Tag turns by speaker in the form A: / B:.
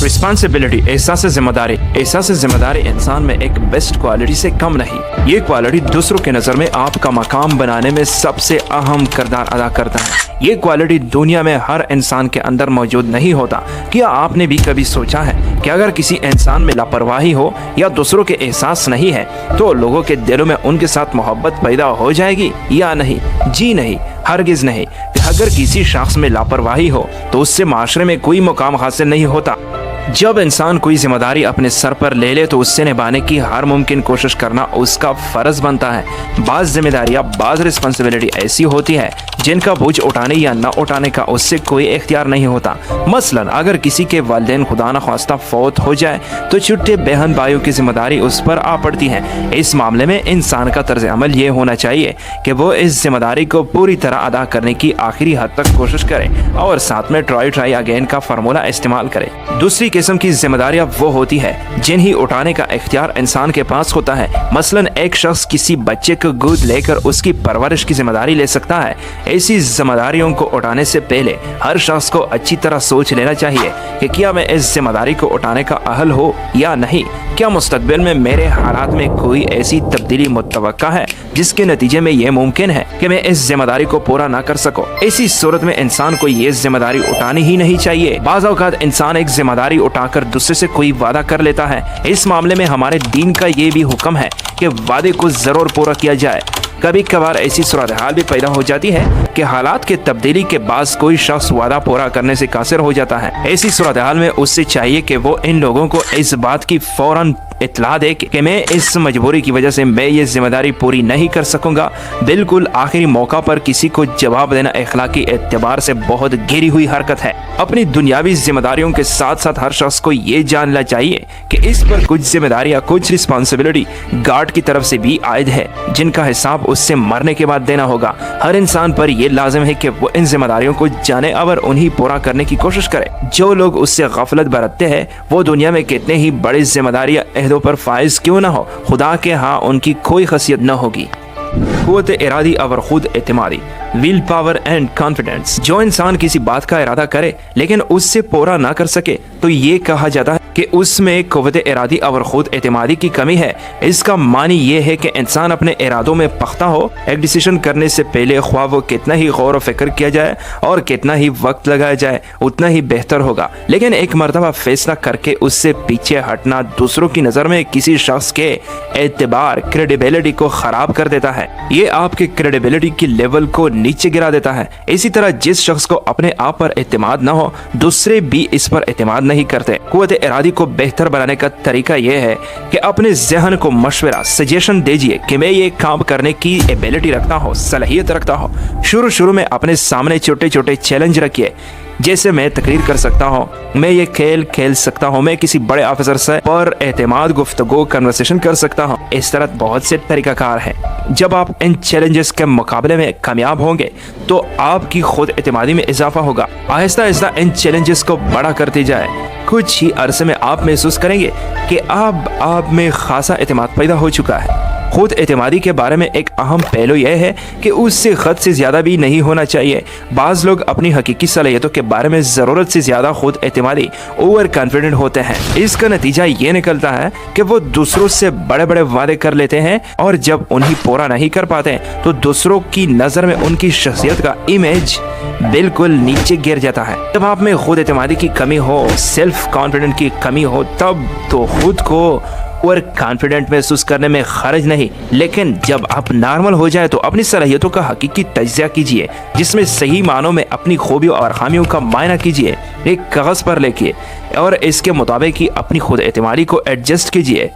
A: Responsibility, एहसास जिम्मेदारी इंसान में एक बेस्ट क्वालिटी से कम नहीं। ये क्वालिटी दूसरों के नज़र में आपका मकाम बनाने में सबसे अहम किरदार अदा करता है। ये क्वालिटी दुनिया में हर इंसान के अंदर मौजूद नहीं होता। क्या आपने भी कभी सोचा है कि अगर किसी इंसान में लापरवाही हो या दूसरों के एहसास नहीं है तो लोगों के दिलों में उनके साथ मोहब्बत पैदा हो जाएगी या नहीं? जी नहीं, हरगिज नहीं। अगर किसी शख्स में लापरवाही हो तो उससे माशरे में कोई मुकाम हासिल नहीं होता। जब इंसान कोई जिम्मेदारी अपने सर पर ले ले तो उससे निभाने की हर मुमकिन कोशिश करना उसका फर्ज बनता है। बाज़ जिम्मेदारियां, बाज़ रिस्पॉन्सिबिलिटी ऐसी होती है जिनका बोझ उठाने या न उठाने का उससे कोई इख्तियार नहीं होता। मसलन अगर किसी के वालिदैन खुदा न ख्वास्ता फौत हो जाए तो छुट्टे बहन भाइयों की जिम्मेदारी उस पर आ पड़ती है। इस मामले में इंसान का तर्ज अमल ये होना चाहिए कि वो इस जिम्मेदारी को पूरी तरह अदा करने की आखिरी हद तक कोशिश करे और साथ में ट्राई अगेन का फार्मूला इस्तेमाल करे। दूसरी किस्म की जिम्मेदारियां वो होती है जिन्हें उठाने का इख्तियार इंसान के पास होता है। मसलन एक शख्स किसी बच्चे को गोद लेकर उसकी परवरिश की जिम्मेदारी ले सकता है। ऐसी जिम्मेदारियों को उठाने से पहले हर शख्स को अच्छी तरह सोच लेना चाहिए कि क्या मैं इस जिम्मेदारी को उठाने का अहल हो या नहीं। क्या मुस्तकबिल में मेरे हालात में कोई ऐसी तब्दीली मुतवक्का है जिसके नतीजे में यह मुमकिन है कि मैं इस जिम्मेदारी को पूरा ना कर सकूं। ऐसी सूरत में इंसान को ये जिम्मेदारी उठानी ही नहीं चाहिए। बाज़ औक़ात इंसान एक जिम्मेदारी उठाकर दूसरे से कोई वादा कर लेता है। इस मामले में हमारे दीन का ये भी हुक्म है कि वादे को जरूर पूरा किया जाए। कभी कभार ऐसी सूरत हाल भी पैदा हो जाती है कि हालात के तब्दीली के बाद कोई शख्स वादा पूरा करने से कासिर हो जाता है। ऐसी सूरत हाल में उससे चाहिए कि वो इन लोगों को इस बात की फौरन इत्तला दे कि मैं इस मजबूरी की वजह से मैं ये जिम्मेदारी पूरी नहीं कर सकूंगा। बिल्कुल आखिरी मौका पर किसी को जवाब देना अखलाकी एतबार से बहुत गिरी हुई हरकत है। अपनी दुनियावी जिम्मेदारियों के साथ साथ हर शख्स को ये जानना चाहिए कि इस पर कुछ जिम्मेदारियां, कुछ रिस्पॉन्सिबिलिटी गार्ड की तरफ से भी आयद है जिनका हिसाब उससे मरने के बाद देना होगा। हर इंसान पर यह लाजिम है कि वो इन जिम्मेदारियों को जाने और उन्हें पूरा करने की कोशिश करे। जो लोग उससे गफलत बरतते हैं वो दुनिया में कितने ही बड़ी जिम्मेदारियां पर फाइज क्यों ना हो, खुदा के हाँ उनकी कोई खसियत न होगी। क़ुव्वत इरादी और खुद एतमादी, विल पावर एंड कॉन्फिडेंस। जो इंसान किसी बात का इरादा करे लेकिन उससे पूरा ना कर सके तो ये कहा जाता है कि उसमें क़ुव्वत इरादी और खुद एतमादी की कमी है। इसका मानी ये है कि इंसान अपने इरादों में पख्ता हो। एक डिसीजन करने से पहले ख्वाह वो कितना ही गौर व फिक्र किया जाए और कितना ही वक्त लगाया जाए उतना ही बेहतर होगा। लेकिन एक मरतबा फैसला करके उससे पीछे हटना दूसरों की नज़र में किसी शख्स के एतबार, क्रेडिबिलिटी को ख़राब कर देता है। ये आपके क्रेडिबिलिटी की लेवल को नीचे गिरा देता है। इसी तरह जिस शख्स को अपने आप पर एतमाद न हो दूसरे भी इस पर एतमाद नहीं करते। क़ुव्वत इरादी को बेहतर बनाने का तरीका यह है कि अपने ज़हन को मशवरा, सजेशन दीजिए कि मैं ये काम करने की एबिलिटी रखता हूँ, सलाहियत रखता हूँ। शुरू में अपने सामने छोटे छोटे चैलेंज रखिए, जैसे मैं तकरीर कर सकता हूँ, मैं ये खेल खेल सकता हूँ, मैं किसी बड़े ऑफिसर से पर एतमाद गुफ्तगू कन्वर्सेशन कर सकता हूँ। इस तरह बहुत से तरीकाकार हैं। जब आप इन चैलेंजेस के मुकाबले में कामयाब होंगे तो आपकी खुद एतमादी में इजाफा होगा। आहिस्ता आहिस्ता इन चैलेंजेस को बड़ा करते जाए। कुछ ही अरसे में आप महसूस करेंगे कि आप में खासा एतमाद पैदा हो चुका है। खुद एतमादी के बारे में एक अहम पहलू यह है कि उससे खद से ज़्यादा भी नहीं होना चाहिए। बाज़ लोग अपनी हकीकी सलाहियतों के बारे में ज़रूरत से ज़्यादा खुद एतमादी, ओवर कॉन्फिडेंट होते हैं। इसका नतीजा ये निकलता है कि वो दूसरों से बड़े बड़े वादे कर लेते हैं और जब उन्हें पूरा नहीं कर पाते तो दूसरों की नज़र में उनकी शख्सियत का इमेज बिल्कुल नीचे गिर जाता है। जब आप में खुद एतमादी की कमी हो, सेल्फ कॉन्फिडेंस की कमी हो, तब तो खुद को और कॉन्फिडेंट महसूस करने में खर्च नहीं। लेकिन जब आप नॉर्मल हो जाए तो अपनी सलाहियतों का हकीकी तज्ज़िया कीजिए, जिसमें सही मानों में अपनी खूबियों और खामियों का मायना कीजिए, एक कागज़ पर लिखिए और इसके मुताबिक ही अपनी खुद एतमादी को एडजस्ट कीजिए।